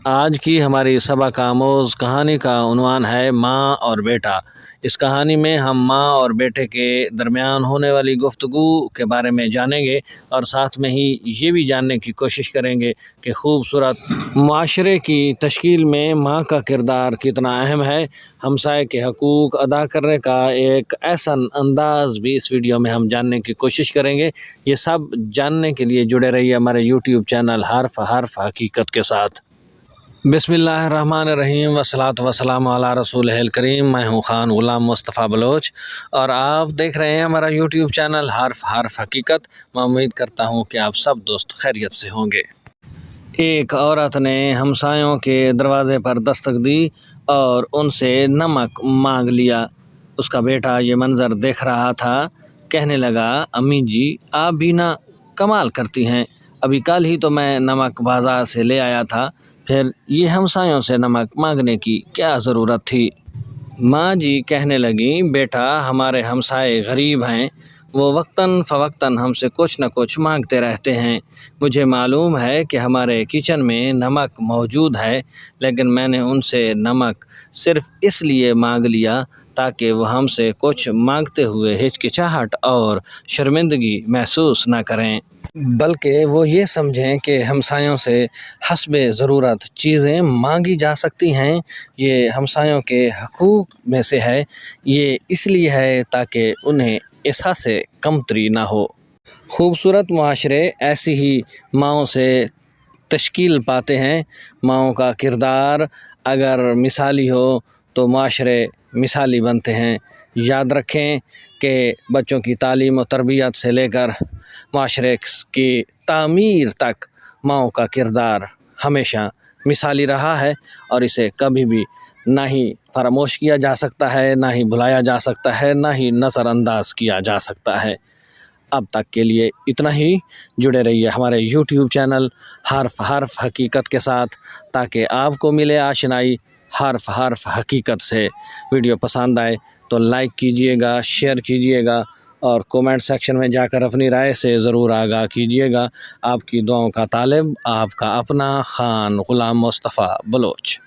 آج کی ہماری سبق آموز کہانی کا عنوان ہے ماں اور بیٹا۔ اس کہانی میں ہم ماں اور بیٹے کے درمیان ہونے والی گفتگو کے بارے میں جانیں گے اور ساتھ میں ہی یہ بھی جاننے کی کوشش کریں گے کہ خوبصورت معاشرے کی تشکیل میں ماں کا کردار کتنا اہم ہے۔ ہمسائے کے حقوق ادا کرنے کا ایک ایسا انداز بھی اس ویڈیو میں ہم جاننے کی کوشش کریں گے۔ یہ سب جاننے کے لیے جڑے رہیے ہمارے یوٹیوب چینل حرف حقیقت کے ساتھ۔ بسم اللہ الرحمن الرحیم والصلاۃ والسلام علی رسول الکریم۔ میں ہوں خان غلام مصطفیٰ بلوچ اور آپ دیکھ رہے ہیں ہمارا یوٹیوب چینل حرف حقیقت۔ میں امید کرتا ہوں کہ آپ سب دوست خیریت سے ہوں گے۔ ایک عورت نے ہمسایوں کے دروازے پر دستک دی اور ان سے نمک مانگ لیا۔ اس کا بیٹا یہ منظر دیکھ رہا تھا، کہنے لگا، امی جی آپ بھی نہ کمال کرتی ہیں، ابھی کل ہی تو میں نمک بازار سے لے آیا تھا، پھر یہ ہمسایوں سے نمک مانگنے کی کیا ضرورت تھی؟ ماں جی کہنے لگیں، بیٹا ہمارے ہمسائے غریب ہیں، وہ وقتاً فوقتاً ہم سے کچھ نہ کچھ مانگتے رہتے ہیں۔ مجھے معلوم ہے کہ ہمارے کچن میں نمک موجود ہے، لیکن میں نے ان سے نمک صرف اس لیے مانگ لیا تاکہ وہ ہم سے کچھ مانگتے ہوئے ہچکچاہٹ اور شرمندگی محسوس نہ کریں، بلکہ وہ یہ سمجھیں کہ ہمسایوں سے حسب ضرورت چیزیں مانگی جا سکتی ہیں۔ یہ ہمسایوں کے حقوق میں سے ہے، یہ اس لیے ہے تاکہ انہیں احساس کمتری نہ ہو۔ خوبصورت معاشرے ایسی ہی ماؤں سے تشکیل پاتے ہیں۔ ماؤں کا کردار اگر مثالی ہو تو معاشرے مثالی بنتے ہیں۔ یاد رکھیں کہ بچوں کی تعلیم و تربیت سے لے کر معاشرے کی تعمیر تک ماؤں کا کردار ہمیشہ مثالی رہا ہے اور اسے کبھی بھی نہ ہی فراموش کیا جا سکتا ہے، نہ ہی بھلایا جا سکتا ہے، نہ ہی نظر انداز کیا جا سکتا ہے۔ اب تک کے لیے اتنا ہی۔ جڑے رہیے ہمارے یوٹیوب چینل حرف حقیقت کے ساتھ تاکہ آپ کو ملے آشنائی حرف حقیقت سے۔ ویڈیو پسند آئے تو لائک کیجئے گا، شیئر کیجئے گا اور کومنٹ سیکشن میں جا کر اپنی رائے سے ضرور آگاہ کیجئے گا۔ آپ کی دعاؤں کا طالب آپ کا اپنا خان غلام مصطفیٰ بلوچ۔